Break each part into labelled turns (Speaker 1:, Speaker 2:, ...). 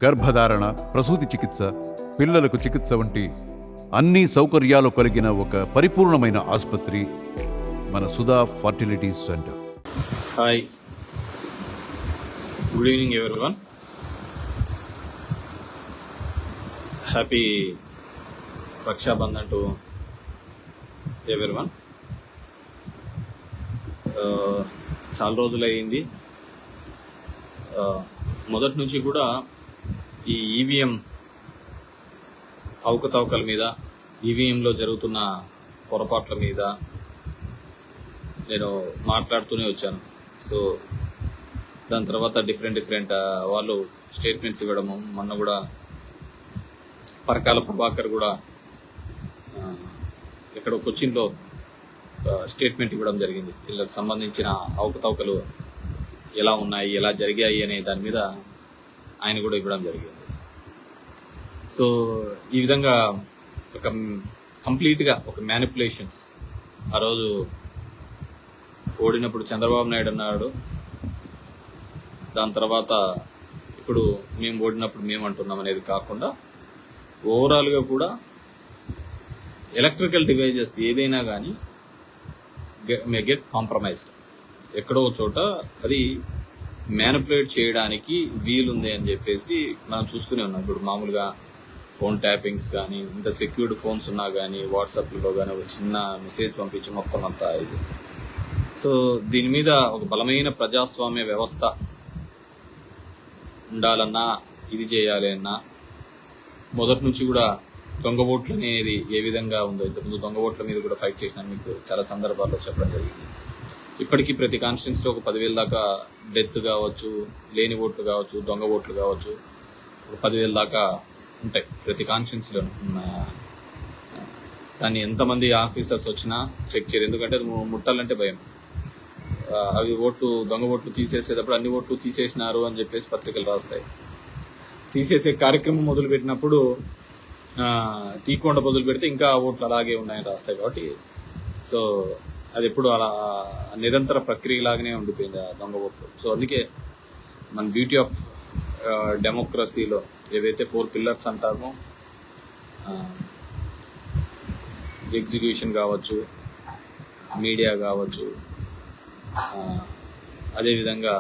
Speaker 1: గర్భధారణ, ప్రసూతి చికిత్స, పిల్లలకు చికిత్స వంటి అన్ని సౌకర్యాలు కలిగిన ఒక పరిపూర్ణమైన ఆసుపత్రి మన Sudha fertility centre.
Speaker 2: Hi, good evening everyone. Happy Rakshabandhan to everyone. చాలా రోజులు అయింది. మొదటి నుంచి కూడా ఈ ఈవీఎం అవకతవకల మీద, ఈవీఎంలో జరుగుతున్న పొరపాట్ల మీద నేను మాట్లాడుతూనే వచ్చాను. సో దాని తర్వాత డిఫరెంట్ వాళ్ళు స్టేట్మెంట్స్ ఇవ్వడము, మొన్న కూడా పరకాల ప్రభాకర్ కూడా ఎక్కడో కొచ్చిన్లో స్టేట్మెంట్ ఇవ్వడం జరిగింది. వీళ్ళకి సంబంధించిన అవకతవకలు ఎలా ఉన్నాయి, ఎలా జరిగాయి అనే దాని మీద ఆయన కూడా ఇవ్వడం జరిగింది. సో ఈ విధంగా ఒక కంప్లీట్గా ఒక మ్యానిపులేషన్స్. ఆ రోజు ఓడినప్పుడు చంద్రబాబు నాయుడు అన్నాడు, దాని తర్వాత ఇప్పుడు మేము ఓడినప్పుడు మేము అంటున్నాం అనేది కాకుండా ఓవరాల్గా కూడా ఎలక్ట్రికల్ డివైజెస్ ఏదైనా కానీ మే గెట్ కాంప్రమైజ్డ్. ఎక్కడో చోట అది మ్యానిపులేట్ చేయడానికి వీలుంది అని చెప్పేసి మనం చూస్తూనే ఉన్నాం. ఇప్పుడు మామూలుగా ఫోన్ ట్యాపింగ్స్ కానీ, ఇంత సెక్యూర్డ్ ఫోన్స్ ఉన్నా కానీ, వాట్సాప్లో కానీ ఒక చిన్న మెసేజ్ పంపించి మొత్తం అంతా ఇది. సో దీని మీద ఒక బలమైన ప్రజాస్వామ్య వ్యవస్థ ఉండాలన్నా, ఇది చేయాలి అన్నా, మొదటి నుంచి కూడా దొంగ ఓట్లు అనేది ఏ విధంగా ఉందో, ఇంతకుముందు దొంగ ఓట్ల మీద కూడా ఫైట్ చేసిన మీకు చాలా సందర్భాల్లో చెప్పడం జరిగింది. ఇప్పటికీ ప్రతి కాన్స్టిట్యున్సీలో ఒక 10,000 దాకా డెత్ కావచ్చు, లేని ఓట్లు కావచ్చు, దొంగ ఓట్లు కావచ్చు, ఒక 10,000 దాకా ఉంటాయి ప్రతి కాన్స్టిట్యున్సీలో. దాన్ని ఎంతమంది ఆఫీసర్స్ వచ్చినా చెక్ చేయరు, ఎందుకంటే ముట్టాలంటే భయం. అవి ఓట్లు, దొంగ ఓట్లు తీసేసేటప్పుడు అన్ని ఓట్లు తీసేసినారు అని చెప్పేసి పత్రికలు రాస్తాయి. తీసేసే కార్యక్రమం మొదలుపెట్టినప్పుడు తీయకుండా మొదలు పెడితే ఇంకా ఓట్లు అలాగే ఉన్నాయని రాస్తాయి. కాబట్టి సో అది ఎప్పుడు అలా నిరంతర ప్రక్రియలాగానే ఉండిపోయింది ఆ దొంగ ఓట్లు. సో అందుకే మన బ్యూటీ ఆఫ్ డెమోక్రసీలో ఏవైతే 4 పిల్లర్స్ అంటామో, ఎగ్జిక్యూషన్ కావచ్చు, మీడియా కావచ్చు, అదేవిధంగా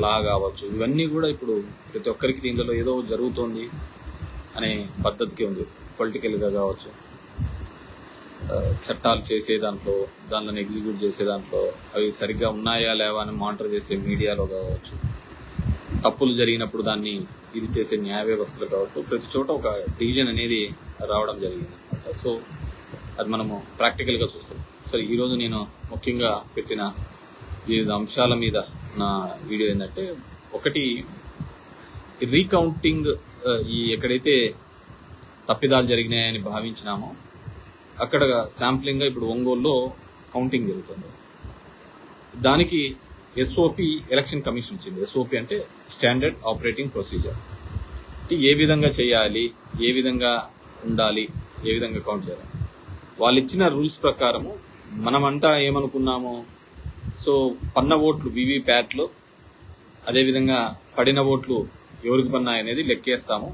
Speaker 2: లా కావచ్చు, ఇవన్నీ కూడా ఇప్పుడు ప్రతి ఒక్కరికి దీనిలో ఏదో జరుగుతోంది అనే పద్ధతికి ఉంది. పొలిటికల్గా కావచ్చు, చట్టాలు చేసే దాంట్లో, దానిని ఎగ్జిక్యూట్ చేసే దాంట్లో అవి సరిగ్గా ఉన్నాయా లేవా అని మానిటర్ చేసే మీడియాలో కావచ్చు, తప్పులు జరిగినప్పుడు దాన్ని ఇది చేసే న్యాయ వ్యవస్థలు కావచ్చు, ప్రతి చోట ఒక డివిజన్ అనేది రావడం జరిగింది అనమాట. సో అది మనము ప్రాక్టికల్గా చూస్తున్నాం. సరే, ఈరోజు నేను ముఖ్యంగా పెట్టిన వివిధ అంశాల మీద నా వీడియో ఏంటంటే, ఒకటి రీకౌంటింగ్. ఈ ఎక్కడైతే తప్పిదాలు జరిగినాయని భావించినామో అక్కడ శాంప్లింగ్గా ఇప్పుడు ఒంగోలులో కౌంటింగ్ జరుగుతుంది. దానికి ఎస్ఓపి ఎలక్షన్ కమిషన్ ఇచ్చింది. ఎస్ఓపి అంటే స్టాండర్డ్ ఆపరేటింగ్ ప్రొసీజర్. అంటే ఏ విధంగా చేయాలి, ఏ విధంగా ఉండాలి, ఏ విధంగా కౌంట్ చేయాలి. వాళ్ళు ఇచ్చిన రూల్స్ ప్రకారము మనమంతా ఏమనుకున్నాము, సో పన్న ఓట్లు వివిప్యాట్లో, అదేవిధంగా పడిన ఓట్లు ఎవరికి పన్నాయి అనేది లెక్కేస్తాము.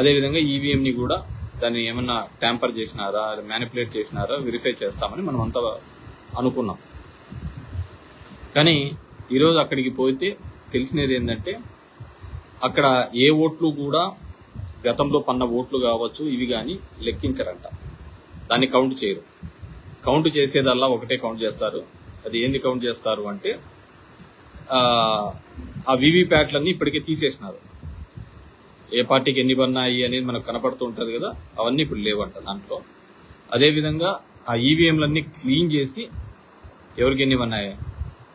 Speaker 2: అదేవిధంగా ఈవీఎంని కూడా దాన్ని ఏమన్నా ట్యాంపర్ చేసినారా, మ్యానిపులేట్ చేసినారా వెరిఫై చేస్తామని మనం అంతా అనుకున్నాం. కానీ ఈరోజు అక్కడికి పోతే తెలిసినది ఏంటంటే, అక్కడ ఏ ఓట్లు కూడా గతంలో పన్న ఓట్లు కావచ్చు ఇవి కానీ లెక్కించరంట. దాన్ని కౌంట్ చేయరు. కౌంట్ చేసేదల్లా ఒకటే కౌంట్ చేస్తారు. అది ఏంది కౌంట్ చేస్తారు అంటే, ఆ వివిప్యాట్లన్నీ ఇప్పటికే తీసేసినారు. ఏ పార్టీకి ఎన్ని పన్నాయి అనేది మనకు కనపడుతూ ఉంటుంది కదా, అవన్నీ ఇప్పుడు లేవంట దాంట్లో. అదేవిధంగా ఆ ఈవీఎంలన్నీ క్లీన్ చేసి ఎవరికి ఎన్ని పన్నాయి,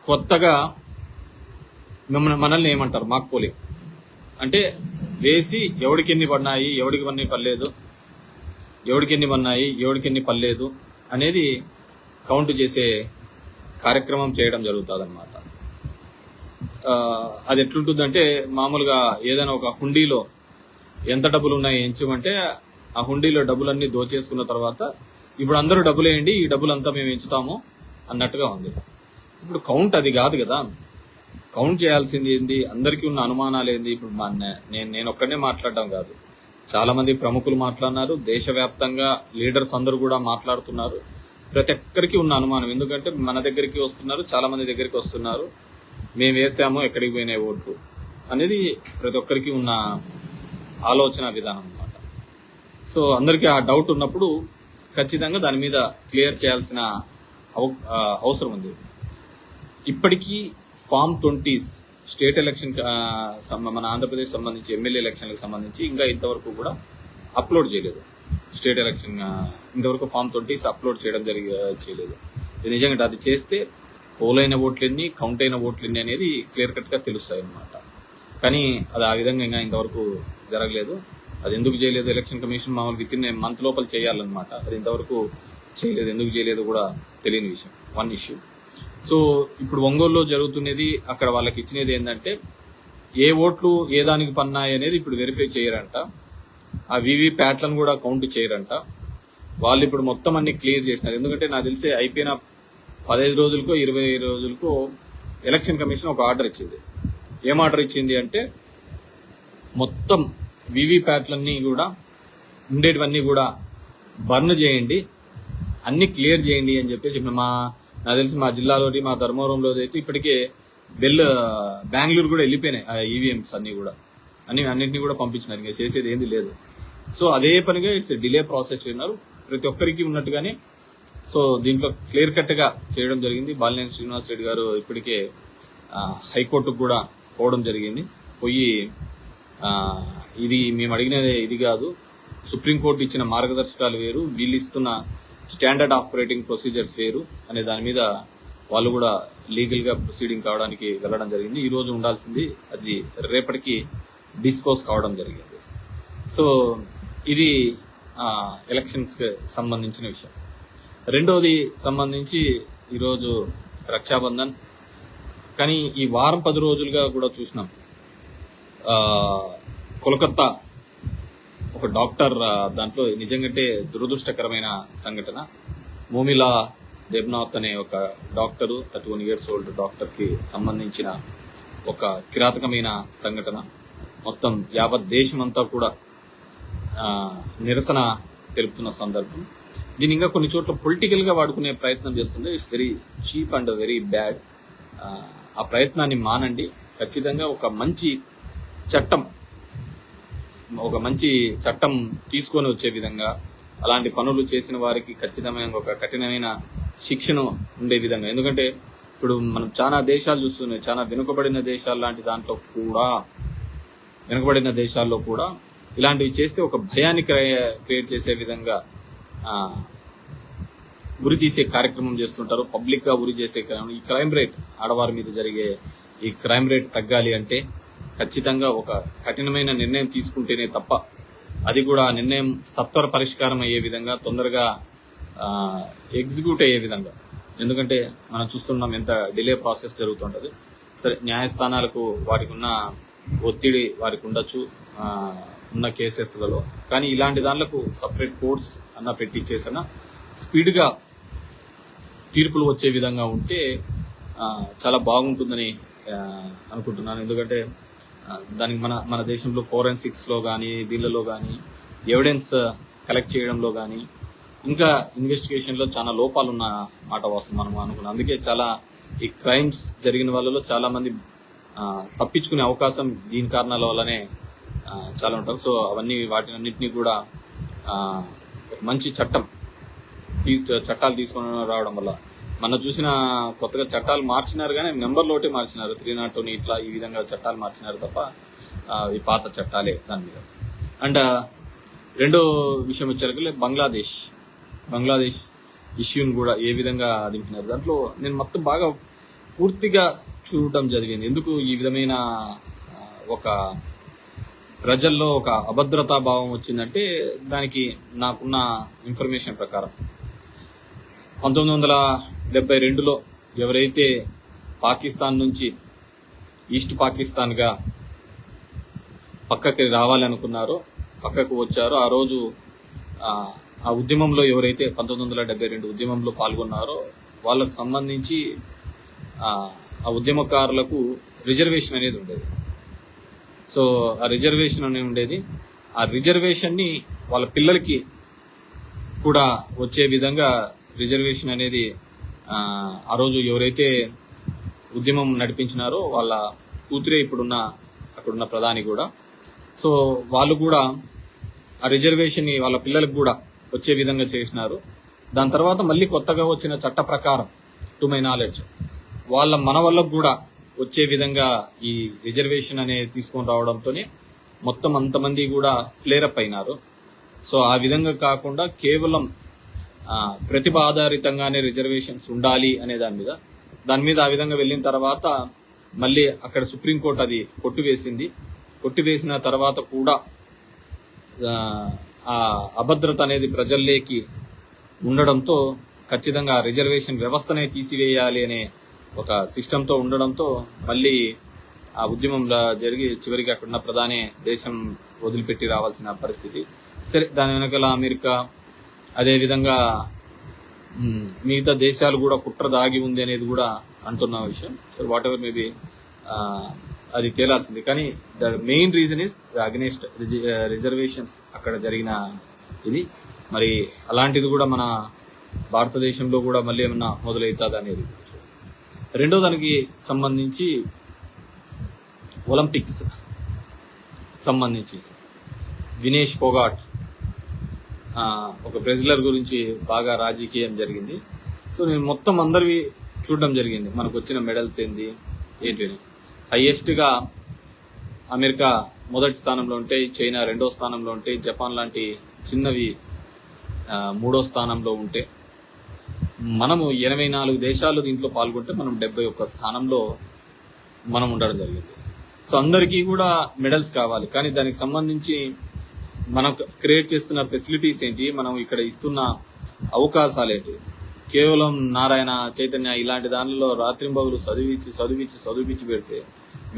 Speaker 2: కొత్తగా మనల్ని ఏమంటారు మాక్ పోలింగ్ అంటే వేసి ఎవరికి ఎన్ని పడినాయి, ఎవరికి ఎన్ని పడలేదు, ఎవరికి ఎన్ని పన్నాయి, ఎవరికి ఎన్ని పడలేదు అనేది కౌంట్ చేసే కార్యక్రమం చేయడం జరుగుతుంది అనమాట. అది ఎట్లుంటుందంటే, మామూలుగా ఏదైనా ఒక హుండీలో ఎంత డబ్బులు ఉన్నాయి ఎంచమంటే ఆ హుండీలో డబ్బులన్నీ దోచేసుకున్న తర్వాత ఇప్పుడు అందరూ డబ్బులు వేయండి, ఈ డబ్బులంతా మేము ఎంచుతాము అన్నట్టుగా ఉంది. ఇప్పుడు కౌంట్ అది కాదు కదా. కౌంట్ చేయాల్సింది ఏంది, అందరికీ ఉన్న అనుమానాలు ఏంది. ఇప్పుడు నేను ఒక్కనే మాట్లాడడం కాదు, చాలా మంది ప్రముఖులు మాట్లాడినారు, దేశవ్యాప్తంగా లీడర్స్ అందరూ కూడా మాట్లాడుతున్నారు. ప్రతి ఒక్కరికి ఉన్న అనుమానం, ఎందుకంటే మన దగ్గరికి వస్తున్నారు, చాలా మంది దగ్గరికి వస్తున్నారు, మేము వేసాము ఎక్కడికి పోయినాయి ఓట్లు అనేది ప్రతి ఒక్కరికి ఉన్న ఆలోచన విధానం అన్నమాట. సో అందరికీ ఆ డౌట్ ఉన్నప్పుడు ఖచ్చితంగా దాని మీద క్లియర్ చేయాల్సిన అవసరం ఉంది. ఇప్పటికీ ఫామ్ 20 స్టేట్ ఎలక్షన్ మన ఆంధ్రప్రదేశ్ సంబంధించి ఎమ్మెల్యే ఎలక్షన్లకు సంబంధించి ఇంకా ఇంతవరకు కూడా అప్లోడ్ చేయలేదు. స్టేట్ ఎలక్షన్ ఇంతవరకు ఫామ్ 20 అప్లోడ్ చేయలేదు. నిజంగా అది చేస్తే పోలైన ఓట్లెన్ని, కౌంట్ అయిన ఓట్లెన్ని అనేది క్లియర్ కట్ గా తెలుస్తాయి అన్నమాట. కానీ అది ఆ విధంగా ఇంకా ఇంతవరకు జరగలేదు. అది ఎందుకు చేయలేదు, ఎలక్షన్ కమిషన్ మామూలు విత్ ఇన్ మంత్ లోపల చేయాలన్నమాట. అది ఇంతవరకు చేయలేదు, ఎందుకు చేయలేదు కూడా తెలియని విషయం, వన్ ఇష్యూ. సో ఇప్పుడు ఒంగోలులో జరుగుతున్నది, అక్కడ వాళ్ళకి ఇచ్చినది ఏంటంటే ఏ ఓట్లు ఏ దానికి పన్నాయి అనేది ఇప్పుడు వెరిఫై చేయరంట. ఆ వివి ప్యాట్లను కూడా కౌంట్ చేయరంట. వాళ్ళు ఇప్పుడు మొత్తం అన్ని క్లియర్ చేసినారు. ఎందుకంటే నాకు తెలిసే అయిపోయిన 15 రోజులకో 20 రోజులకో ఎలక్షన్ కమిషన్ ఒక ఆర్డర్ ఇచ్చింది. ఏం ఆర్డర్ ఇచ్చింది అంటే మొత్తం వివి ప్యాట్లన్నీ కూడా ఉండేటివన్నీ కూడా బర్న్ చేయండి, అన్ని క్లియర్ చేయండి అని చెప్పేసి నాకు తెలిసి మా జిల్లాలోని మా ధర్మవరంలో అయితే ఇప్పటికే బెంగళూరు కూడా వెళ్ళిపోయినాయి ఆ ఈవీఎంస్ అన్ని కూడా, అన్నింటినీ కూడా పంపించినారు. ఇంకా చేసేది ఏంది లేదు. సో అదే పనిగా ఇట్స్ డిలే ప్రాసెస్ చేయన్నారు ప్రతి ఒక్కరికి ఉన్నట్టుగానే. సో దీంట్లో క్లియర్ కట్ గా చేయడం జరిగింది. బాలినేని శ్రీనివాస్ రెడ్డి గారు ఇప్పటికే హైకోర్టుకు కూడా పోవడం జరిగింది. పోయి ఇది మేము అడిగినది ఇది కాదు, సుప్రీంకోర్టు ఇచ్చిన మార్గదర్శకాలు వేరు, వీళ్ళు ఇస్తున్న స్టాండర్డ్ ఆపరేటింగ్ ప్రొసీజర్స్ వేరు అనే దాని మీద వాళ్ళు కూడా లీగల్ గా ప్రొసీడింగ్ కావడానికి వెళ్ళడం జరిగింది. ఈ రోజు ఉండాల్సింది అది రేపటికి డిస్పోజ్ కావడం జరిగింది. సో ఇది ఎలక్షన్స్ కి సంబంధించిన విషయం. రెండోది సంబంధించి ఈరోజు రక్షాబంధన్. కానీ ఈ వారం 10 రోజులుగా కూడా చూసినాం, కోల్కతా ఒక డాక్టర్, దాంట్లో నిజంగానే దురదృష్టకరమైన సంఘటన. మోమిలా దేబ్నాథ్ అనే ఒక డాక్టరు, 31 years old డాక్టర్ కి సంబంధించిన ఒక కిరాతకమైన సంఘటన. మొత్తం యావత్ దేశమంతా కూడా నిరసన తెలుపుతున్న సందర్భం. దీని ఇంకా కొన్ని చోట్ల పొలిటికల్ గా వాడుకునే ప్రయత్నం చేస్తుంది. It's very cheap and very bad. ఆ ప్రయత్నాన్ని మానండి. ఖచ్చితంగా ఒక మంచి చట్టం తీసుకొని వచ్చే విధంగా, అలాంటి పనులు చేసిన వారికి ఖచ్చితమైన ఒక కఠినమైన శిక్షను ఉండే విధంగా. ఎందుకంటే ఇప్పుడు మనం చాలా దేశాలు చూస్తున్నాయి, చాలా వెనుకబడిన దేశాలు లాంటి దాంట్లో కూడా, వెనుకబడిన దేశాల్లో కూడా ఇలాంటివి చేస్తే ఒక భయాన్ని క్రియేట్ చేసే విధంగా ఉరి తీసే కార్యక్రమం చేస్తుంటారు. పబ్లిక్ గా ఉరి చేసే ఈ క్రైమ్ రేట్, ఆడవారి మీద జరిగే ఈ క్రైమ్ రేట్ తగ్గాలి అంటే ఖచ్చితంగా ఒక కఠినమైన నిర్ణయం తీసుకుంటేనే తప్ప, అది కూడా నిర్ణయం సత్వర పరిష్కారం అయ్యే విధంగా, తొందరగా ఎగ్జిక్యూట్ అయ్యే విధంగా. ఎందుకంటే మనం చూస్తున్నాం ఎంత డిలే ప్రాసెస్ జరుగుతుంటది. సరే, న్యాయస్థానాలకు వాటికి ఉన్న ఒత్తిడి వారికి ఉండొచ్చు ఉన్న కేసెస్లలో, కానీ ఇలాంటి దానిలకు సపరేట్ కోర్ట్స్ అన్న పెట్టించేసిన స్పీడ్ గా తీర్పులు వచ్చే విధంగా ఉంటే చాలా బాగుంటుందని అనుకుంటున్నాను. ఎందుకంటే దానికి మన దేశంలో ఫోరెన్సిక్స్ లో కానీ, దీనిలో కానీ, ఎవిడెన్స్ కలెక్ట్ చేయడంలో కానీ, ఇంకా ఇన్వెస్టిగేషన్ లో చాలా లోపాలు ఉన్న మాట వాస్తవం మనం అనుకున్నాం. అందుకే చాలా ఈ క్రైమ్స్ జరిగిన వాళ్ళలో చాలా మంది తప్పించుకునే అవకాశం దీని కారణాల వల్లనే చాలా ఉంటారు. సో వాటినన్నింటినీ కూడా మంచి చట్టాలు తీసుకొని రావడం వల్ల, మన చూసిన కొత్తగా చట్టాలు మార్చినారు కానీ నెంబర్లు ఒకటి మార్చినారు, 302 ఇట్లా ఈ విధంగా చట్టాలు మార్చినారు తప్ప ఈ పాత చట్టాలే దాని మీద. అండ్ రెండో విషయం వచ్చేసరికి బంగ్లాదేశ్ ఇష్యూని కూడా ఏ విధంగా దింపినారు. దాంట్లో నేను మొత్తం బాగా పూర్తిగా చూడటం జరిగింది. ఎందుకు ఈ విధమైన ఒక ప్రజల్లో ఒక అభద్రతా భావం వచ్చిందంటే, దానికి నాకున్న ఇన్ఫర్మేషన్ ప్రకారం 1972లో ఎవరైతే పాకిస్తాన్ నుంచి ఈస్ట్ పాకిస్తాన్ గా పక్కకి రావాలనుకున్నారో, పక్కకు వచ్చారో, ఆ రోజు ఆ ఉద్యమంలో ఎవరైతే 1972 ఉద్యమంలో పాల్గొన్నారో వాళ్ళకు సంబంధించి ఆ ఉద్యమకారులకు రిజర్వేషన్ అనేది ఉండేది. సో ఆ రిజర్వేషన్ అనేది ఉండేది. ఆ రిజర్వేషన్ని వాళ్ళ పిల్లలకి కూడా వచ్చే విధంగా రిజర్వేషన్ అనేది ఆ రోజు ఎవరైతే ఉద్యమం నడిపించినారో వాళ్ళ కూతురే అక్కడున్న ప్రధాని కూడా. సో వాళ్ళు కూడా ఆ రిజర్వేషన్ వాళ్ళ పిల్లలకు కూడా వచ్చే విధంగా చేసినారు. దాని తర్వాత మళ్ళీ కొత్తగా వచ్చిన చట్ట ప్రకారం టు మై నాలెడ్జ్ వాళ్ళ మనవళ్ళకు కూడా వచ్చే విధంగా ఈ రిజర్వేషన్ అనేది తీసుకొని రావడంతోనే మొత్తం అంతమంది కూడా ఫ్లేరప్ అయినారు. సో ఆ విధంగా కాకుండా కేవలం ప్రతిభ ఆధారితంగానే రిజర్వేషన్స్ ఉండాలి అనే దాని మీద ఆ విధంగా వెళ్ళిన తర్వాత మళ్ళీ అక్కడ సుప్రీంకోర్టు అది కొట్టివేసిన తర్వాత కూడా ఆ అభద్రత అనేది ప్రజల్లోకి ఉండడంతో ఖచ్చితంగా రిజర్వేషన్ వ్యవస్థనే తీసివేయాలి అనే ఒక సిస్టంతో ఉండడంతో మళ్ళీ ఆ ఉద్యమంలో జరిగి చివరికి అక్కడున్న ప్రధాని దేశం వదిలిపెట్టి రావాల్సిన పరిస్థితి. సరే, దాని వెనకాల అమెరికా అదేవిధంగా మిగతా దేశాలు కూడా కుట్ర దాగి ఉంది అనేది కూడా అంటున్న విషయం. సో వాట్ ఎవర్ మేబీ అది తేలాల్సింది. కానీ the main reason is the against reservations అక్కడ జరిగిన ఇది. మరి అలాంటిది కూడా మన భారతదేశంలో కూడా మళ్ళీ ఏమన్నా మొదలవుతుంది అనేది. రెండో దానికి సంబంధించి ఒలింపిక్స్ సంబంధించి వినేష్ ఫోగాట్ ఒక రెజ్లర్ గురించి బాగా రాజకీయం జరిగింది. సో నేను మొత్తం అందరివి చూడడం జరిగింది. మనకు వచ్చిన మెడల్స్ ఏంటి హైయెస్ట్గా అమెరికా మొదటి స్థానంలో ఉంటే, చైనా రెండో స్థానంలో ఉంటే, జపాన్ లాంటి చిన్నవి మూడో స్థానంలో ఉంటే, మనము 84 దేశాలు దీంట్లో పాల్గొంటే మనం 71 స్థానంలో మనం ఉండడం జరిగింది. సో అందరికీ కూడా మెడల్స్ కావాలి. కానీ దానికి సంబంధించి మనం క్రియేట్ చేస్తున్న ఫెసిలిటీస్ ఏంటి, మనం ఇక్కడ ఇస్తున్న అవకాశాలు ఏంటి? కేవలం నారాయణ చైతన్య ఇలాంటి దానిలో రాత్రింబగులు చదివించి పెడితే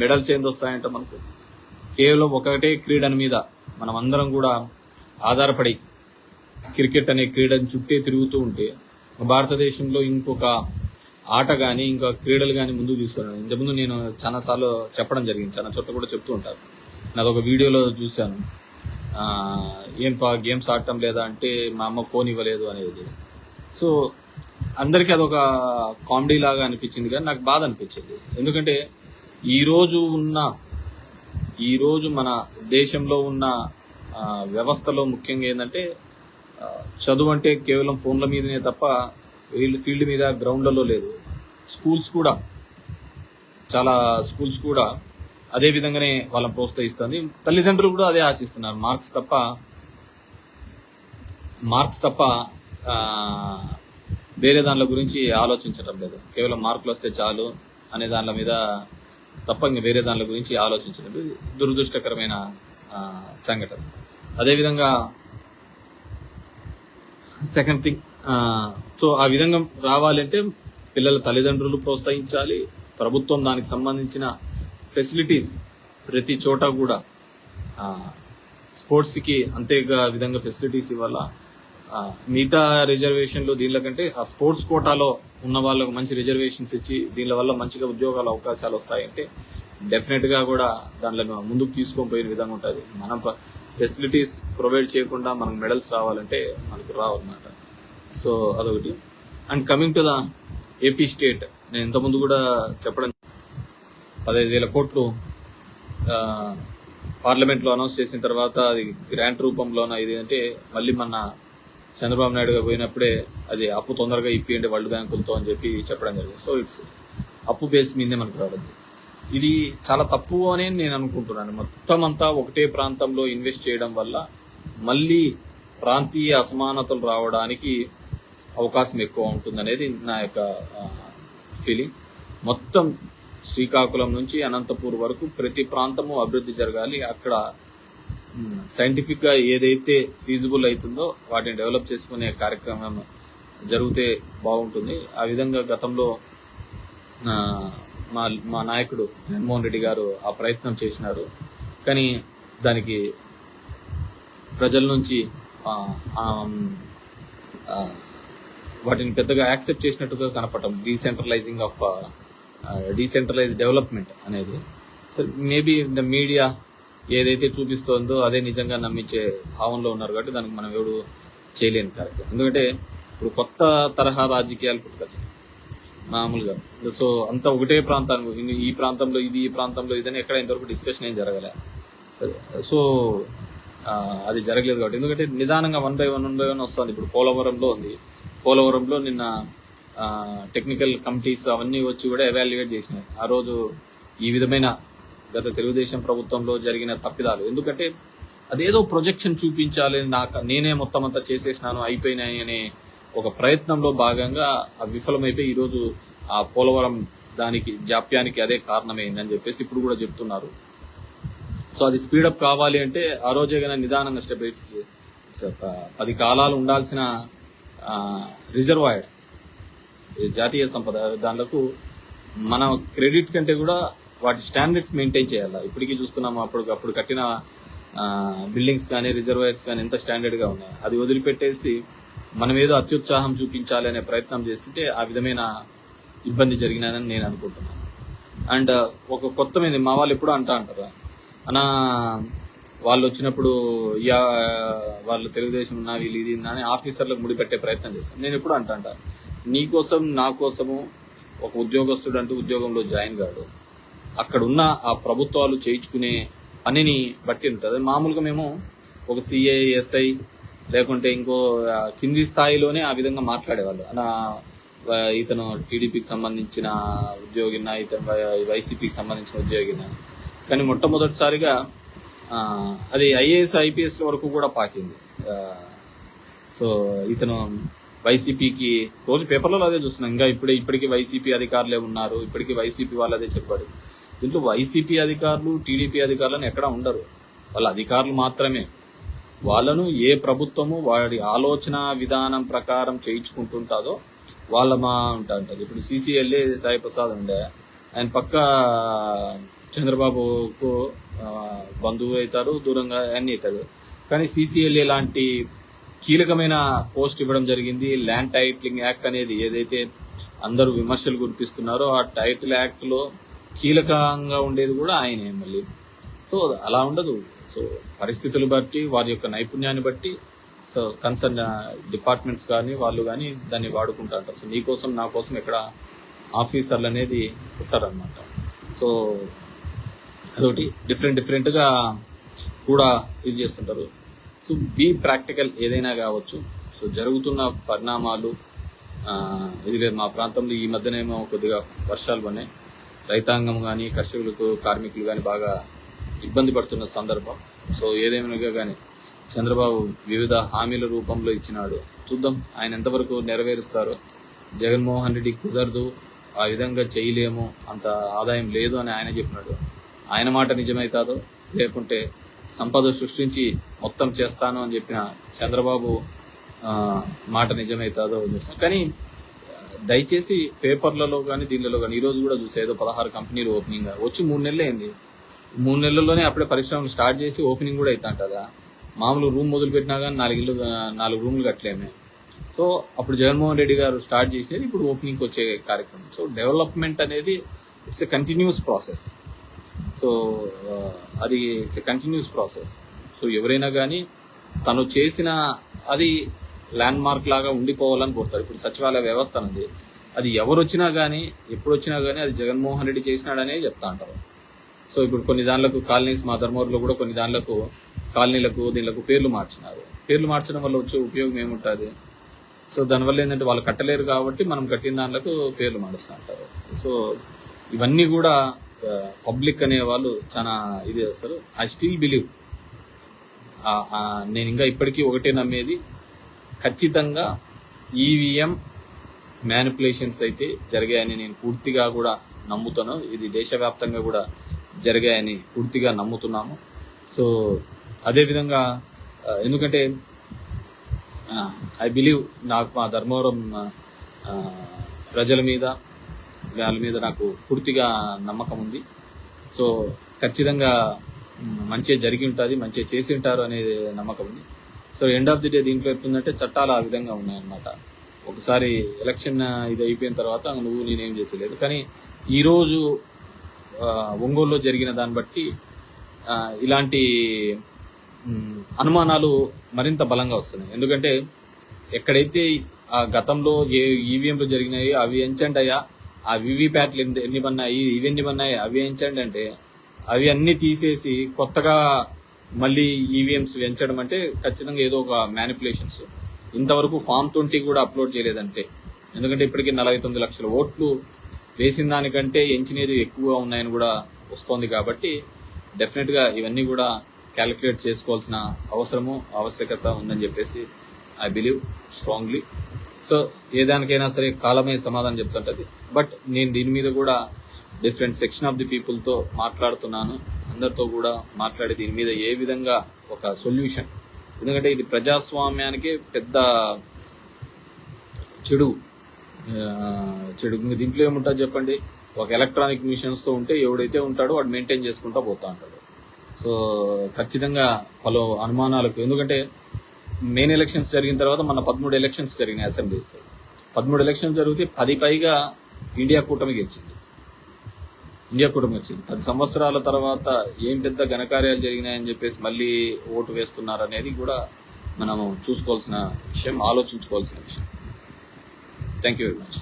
Speaker 2: మెడల్స్ ఏంది వస్తాయంటే మనకు కేవలం ఒకటే క్రీడని మీద మనం అందరం కూడా ఆధారపడి క్రికెట్ అనే క్రీడని చుట్టే తిరుగుతూ ఉంటే భారతదేశంలో ఇంకొక ఆట కానీ ఇంకా క్రీడలు కానీ ముందుకు తీసుకున్నాను. ఇంతకుముందు నేను చాలాసార్లు చెప్పడం జరిగింది, చాలా చోట్ల కూడా చెప్తూ ఉంటాను. నాదొక వీడియోలో చూశాను, గేమ్స్ ఆడటం లేదా అంటే మా అమ్మ ఫోన్ ఇవ్వలేదు అనేది. సో అందరికీ అదొక కామెడీ లాగా అనిపించింది, కానీ నాకు బాధ అనిపించింది. ఎందుకంటే ఈరోజు మన దేశంలో ఉన్న వ్యవస్థలో ముఖ్యంగా ఏంటంటే చదువు అంటే కేవలం ఫోన్ల మీదనే తప్ప ఫీల్డ్ మీద గ్రౌండ్లలో లేదు. చాలా స్కూల్స్ కూడా అదే విధంగానే వాళ్ళని ప్రోత్సహిస్తుంది. తల్లిదండ్రులు కూడా అదే ఆశిస్తున్నారు, మార్క్స్ తప్ప వేరే దానిల గురించి ఆలోచించడం లేదు. కేవలం మార్కులు వస్తే చాలు అనే దానిల మీద తప్ప ఇంకా వేరే దానిల గురించి ఆలోచించడం లేదు. దురదృష్టకరమైన సంఘటన. అదేవిధంగా సెకండ్ థింగ్, సో ఆ విధంగా రావాలంటే పిల్లల తల్లిదండ్రులు ప్రోత్సహించాలి. ప్రభుత్వం దానికి సంబంధించిన ఫెసిలిటీస్ ప్రతి చోట కూడా స్పోర్ట్స్కి అంతేగా విధంగా ఫెసిలిటీస్ ఇవ్వాలా. మిగతా రిజర్వేషన్లు దీనిల కంటే ఆ స్పోర్ట్స్ కోటాలో ఉన్న వాళ్ళకు మంచి రిజర్వేషన్స్ ఇచ్చి దీనిల వల్ల మంచిగా ఉద్యోగాల అవకాశాలు వస్తాయంటే డెఫినెట్గా కూడా దానిలో ముందుకు తీసుకొని పోయిన విధంగా ఉంటుంది. మనం ఫెసిలిటీస్ ప్రొవైడ్ చేయకుండా మనకు మెడల్స్ రావాలంటే మనకు రావన్నమాట. సో అదొకటి. And coming to the AP state, నేను ఇంతకుముందు కూడా చెప్పడం 15,000 కోట్లు పార్లమెంట్లో అనౌన్స్ చేసిన తర్వాత అది గ్రాంట్ రూపంలోన ఇది అంటే మళ్ళీ మన చంద్రబాబు నాయుడు గారు పోయినప్పుడే అది అప్పు తొందరగా ఇప్పియండి వరల్డ్ బ్యాంకులతో అని చెప్పి చెప్పడం జరిగింది. సో ఇట్స్ అప్పు బేస్ మీదే మనకు రావడం. ఇది చాలా తప్పు అని నేను అనుకుంటున్నాను. మొత్తం అంతా ఒకటే ప్రాంతంలో ఇన్వెస్ట్ చేయడం వల్ల మళ్ళీ ప్రాంతీయ అసమానతలు రావడానికి అవకాశం ఎక్కువ ఉంటుందనేది నా యొక్క ఫీలింగ్. మొత్తం శ్రీకాకుళం నుంచి అనంతపూర్ వరకు ప్రతి ప్రాంతము అభివృద్ధి జరగాలి. అక్కడ సైంటిఫిక్గా ఏదైతే ఫీజిబుల్ అవుతుందో వాటిని డెవలప్ చేసుకునే కార్యక్రమం జరిగితే బాగుంటుంది. ఆ విధంగా గతంలో మా నాయకుడు జగన్మోహన్ రెడ్డి గారు ఆ ప్రయత్నం చేసినారు. కానీ దానికి ప్రజల నుంచి వాటిని పెద్దగా యాక్సెప్ట్ చేసినట్టుగా కనపడటం. డీసెంట్రలైజింగ్ ఆఫ్ డీసెంట్రలైజ్ డెవలప్మెంట్ అనేది. సో మేబీ ద మీడియా ఏదైతే చూపిస్తోందో అదే నిజంగా నమ్మించే భావంలో ఉన్నారు కాబట్టి దానికి మనం ఎవడు చేయలేని కరెక్ట్. ఎందుకంటే ఇప్పుడు కొత్త తరహా రాజకీయాలు పుట్టుకొచ్చాయి మామూలుగా. సో అంతా ఒకటే ప్రాంతానికి, ఈ ప్రాంతంలో ఇది, ఈ ప్రాంతంలో ఇదని ఎక్కడ ఇంతవరకు డిస్కషన్ ఏం జరగలే. సరే, సో అది జరగలేదు కాబట్టి ఎందుకంటే నిదానంగా 1 by 1 వస్తుంది. ఇప్పుడు పోలవరంలో ఉంది, పోలవరంలో నిన్న టెక్నికల్ కమిటీస్ అవన్నీ వచ్చి కూడా ఎవాల్యుయేట్ చేసినాయి. ఆ రోజు ఈ విధమైన గత తెలుగుదేశం ప్రభుత్వంలో జరిగిన తప్పిదాలు, ఎందుకంటే అదేదో ప్రొజెక్షన్ చూపించాలి, నేనే మొత్తం అంతా చేసేసినాను, అయిపోయినాయి అనే ఒక ప్రయత్నంలో భాగంగా విఫలమైపోయి ఈరోజు ఆ పోలవరం దానికి జాప్యానికి అదే కారణమైందని చెప్పేసి ఇప్పుడు కూడా చెప్తున్నారు. సో అది స్పీడప్ కావాలి అంటే ఆ రోజే కానీ నిదానంగా స్టెప్ 10 కాలాలు ఉండాల్సిన రిజర్వాయర్స్, జాతీయ సంపద, దానిలకు మన క్రెడిట్ కంటే కూడా వాటి స్టాండర్డ్స్ మెయింటైన్ చేయాలి. ఇప్పటికీ చూస్తున్నాము అప్పుడు కట్టిన బిల్డింగ్స్ కానీ రిజర్వాయర్స్ కానీ ఎంత స్టాండర్డ్గా ఉన్నాయి. అది వదిలిపెట్టేసి మనం ఏదో అత్యుత్సాహం చూపించాలి అనే ప్రయత్నం చేస్తుంటే ఆ విధమైన ఇబ్బంది జరిగినదని నేను అనుకుంటున్నాను. అండ్ ఒక కొత్తమైంది మా వాళ్ళు ఎప్పుడూ అంటారు అన్నా, వాళ్ళు వచ్చినప్పుడు వాళ్ళు తెలుగుదేశం ఉన్నా వీళ్ళు ఇది అని ఆఫీసర్లకు ముడిపెట్టే ప్రయత్నం చేస్తాను. నేను ఎప్పుడు అంటా నీకోసం నా కోసము ఒక ఉద్యోగస్తుడు అంటూ ఉద్యోగంలో జాయిన్ కాడు, అక్కడ ఉన్న ఆ ప్రభుత్వాలు చేయించుకునే పనిని బట్టి ఉంటుంది. మామూలుగా మేము ఒక సిఐ, ఎస్ఐ లేకుంటే ఇంకో కింది స్థాయిలోనే ఆ విధంగా మాట్లాడేవాళ్ళు. ఇతను టీడీపీకి సంబంధించిన ఉద్యోగినా, ఇతను వైసీపీకి సంబంధించిన ఉద్యోగినా. కానీ మొట్టమొదటిసారిగా అది ఐఏఎస్, ఐపీఎస్ వరకు కూడా పాకింది. సో ఇతను వైసీపీకి రోజు పేపర్లలో అదే చూస్తున్నాం. ఇంకా ఇప్పటికీ వైసీపీ అధికారులే ఉన్నారు, ఇప్పటికీ వైసీపీ వాళ్ళు అదే చెప్పాడు. దీంట్లో వైసీపీ అధికారులు, టీడీపీ అధికారులను ఎక్కడా ఉండరు, వాళ్ళ అధికారులు మాత్రమే. వాళ్ళను ఏ ప్రభుత్వము వాడి ఆలోచన విధానం ప్రకారం చేయించుకుంటుంటాదో వాళ్ళ ఉంటుంది. ఇప్పుడు సిసిఎల్ఏ సాయి ప్రసాద్ ఉండే, ఆయన పక్క చంద్రబాబుకు బంధువు అవుతారు, దూరంగా అన్ని అవుతారు. కానీ సిసిఎల్ఏ లాంటి కీలకమైన పోస్ట్ ఇవ్వడం జరిగింది. ల్యాండ్ టైటిలింగ్ యాక్ట్ అనేది ఏదైతే అందరూ విమర్శలు గురిపిస్తున్నారో ఆ టైటిల్ యాక్ట్ లో కీలకంగా ఉండేది కూడా ఆయనే మళ్ళీ. సో అలా ఉండదు. సో పరిస్థితులు బట్టి, వారి యొక్క నైపుణ్యాన్ని బట్టి సో కన్సర్న్ డిపార్ట్మెంట్స్ కానీ వాళ్ళు కానీ దాన్ని వాడుకుంటారు. సో నీకోసం నా కోసం ఇక్కడ ఆఫీసర్లు అనేది పుట్టారనమాట. సో అదొకటి డిఫరెంట్గా కూడా ఇది చేస్తుంటారు. సో బీ ప్రాక్టికల్, ఏదైనా కావచ్చు. సో జరుగుతున్న పరిణామాలు ఇది లేదు. మా ప్రాంతంలో ఈ మధ్యనేమో కొద్దిగా వర్షాలు పడినాయి, రైతాంగం కానీ కర్షకులకు, కార్మికులు కానీ బాగా ఇబ్బంది పడుతున్న సందర్భం. సో ఏదేమైనా కానీ చంద్రబాబు వివిధ హామీల రూపంలో ఇచ్చినాడు, చూద్దాం ఆయన ఎంతవరకు నెరవేరుస్తారో. జగన్మోహన్ రెడ్డి కుదరదు, ఆ విధంగా చేయలేము, అంత ఆదాయం లేదు అని ఆయన చెప్పినాడు. ఆయన మాట నిజమవుతాదో, లేకుంటే సంపద సృష్టించి మొత్తం చేస్తాను అని చెప్పిన చంద్రబాబు మాట నిజమవుతాదో చూస్తాం. కానీ దయచేసి పేపర్లలో కానీ దీనిలో కానీ ఈరోజు కూడా చూసేదో 16 కంపెనీలు ఓపెనింగ్ వచ్చి 3 నెలలు అయింది. 3 నెలల్లోనే అప్పుడే పరిశ్రమలు స్టార్ట్ చేసి ఓపెనింగ్ కూడా అవుతుంటుందా? మామూలు రూమ్ మొదలు పెట్టినా కానీ 4 రూములు కట్టలేమే. సో అప్పుడు జగన్మోహన్ రెడ్డి గారు స్టార్ట్ చేసినది ఇప్పుడు ఓపెనింగ్కి వచ్చే కార్యక్రమం. సో డెవలప్మెంట్ అనేది it's a continuous process. So అది it's a continuous process. So ఎవరైనా కానీ తను చేసిన అది ల్యాండ్ మార్క్ లాగా ఉండిపోవాలని కోరుతారు. ఇప్పుడు సచివాలయ వ్యవస్థ అనేది అది ఎవరు వచ్చినా కానీ ఎప్పుడు వచ్చినా కానీ అది జగన్మోహన్ రెడ్డి చేసినాడనే చెప్తా అంటారు. సో ఇప్పుడు కొన్ని దానిలకు కాలనీస్, మా ధర్మవరంలో కూడా కొన్ని దానిలకు కాలనీలకు దీనిలకు పేర్లు మార్చినారు. పేర్లు మార్చడం వల్ల వచ్చే ఉపయోగం ఏముంటుంది? సో దానివల్ల ఏంటంటే వాళ్ళు కట్టలేరు కాబట్టి మనం కట్టిన దానిలకు పేర్లు మారుస్తూ ఉంటారు. సో ఇవన్నీ కూడా పబ్లిక్ అనే వాళ్ళు చాలా ఇది చేస్తారు. ఐ స్టిల్ బిలీవ్, నేను ఇంకా ఇప్పటికీ ఒకటే నమ్మేది, ఖచ్చితంగా ఈవీఎం మ్యానిపులేషన్స్ అయితే జరిగాయని నేను పూర్తిగా కూడా నమ్ముతాను. ఇది దేశవ్యాప్తంగా కూడా జరిగాయని పూర్తిగా నమ్ముతున్నాము. సో అదేవిధంగా ఎందుకంటే ఐ బిలీవ్, నాకు మా ధర్మవరం ప్రజల మీద వాళ్ళ మీద నాకు పూర్తిగా నమ్మకం ఉంది. సో ఖచ్చితంగా మంచిగా జరిగి ఉంటుంది, మంచిగా చేసి ఉంటారు అనేది నమ్మకం ఉంది. So end of the day దీంట్లో ఎట్లుందంటే చట్టాలు ఆ విధంగా ఉన్నాయన్నమాట. ఒకసారి ఎలక్షన్ ఇది అయిపోయిన తర్వాత నువ్వు నేనేం చేసేలేదు. కానీ ఈరోజు ఒంగోలులో జరిగిన దాన్ని బట్టి ఇలాంటి అనుమానాలు మరింత బలంగా వస్తున్నాయి. ఎందుకంటే ఎక్కడైతే ఆ గతంలో ఏ ఈవీఎంలు జరిగినాయి అవి ఎంచండి అయ్యా, ఆ వివిప్యాట్లు ఎన్ని పన్నాయి ఇవి ఎన్ని పన్నాయి అవి ఎంచండి అంటే అవి అన్ని తీసేసి కొత్తగా మళ్ళీ ఈవీఎంస్ ఎంచడం అంటే ఖచ్చితంగా ఏదో ఒక మ్యానిపులేషన్స్. ఇంతవరకు ఫామ్ 20 కూడా అప్లోడ్ చేయలేదంటే, ఎందుకంటే ఇప్పటికీ 49 లక్షల ఓట్లు వేసిన దానికంటే ఎంచినది ఎక్కువగా ఉన్నాయని కూడా వస్తోంది. కాబట్టి డెఫినెట్ గా ఇవన్నీ కూడా క్యాలిక్యులేట్ చేసుకోవాల్సిన ఆవశ్యకత ఉందని చెప్పేసి ఐ బిలీవ్ స్ట్రాంగ్లీ. సో ఏదానికైనా సరే కాలమే సమాధానం చెప్తుంటది. బట్ నేను దీని మీద కూడా different section of the people తో మాట్లాడుతున్నాను, అందరితో కూడా మాట్లాడి దీని మీద ఏ విధంగా ఒక సొల్యూషన్, ఎందుకంటే ఇది ప్రజాస్వామ్యానికి పెద్ద చెడు. దీంట్లో ఏముంటుంది చెప్పండి, ఒక ఎలక్ట్రానిక్ మిషన్స్ తో ఉంటే ఎవడైతే ఉంటాడో వాడు మెయింటైన్ చేసుకుంటూ పోతా ఉంటాడు. సో ఖచ్చితంగా పలు అనుమానాలకు, ఎందుకంటే మెయిన్ ఎలక్షన్స్ జరిగిన తర్వాత మన 13 ఎలక్షన్స్ జరిగినాయి అసెంబ్లీస్. 13 ఎలక్షన్స్ జరిగితే 10 పైగా ఇండియా కూటమి గెలిచింది. 10 సంవత్సరాల తర్వాత ఏం పెద్ద ఘనకార్యాలు జరిగినాయని చెప్పేసి మళ్ళీ ఓటు వేస్తున్నారు అనేది కూడా మనం చూసుకోవాల్సిన విషయం, ఆలోచించుకోవాల్సిన విషయం. Thank you very much.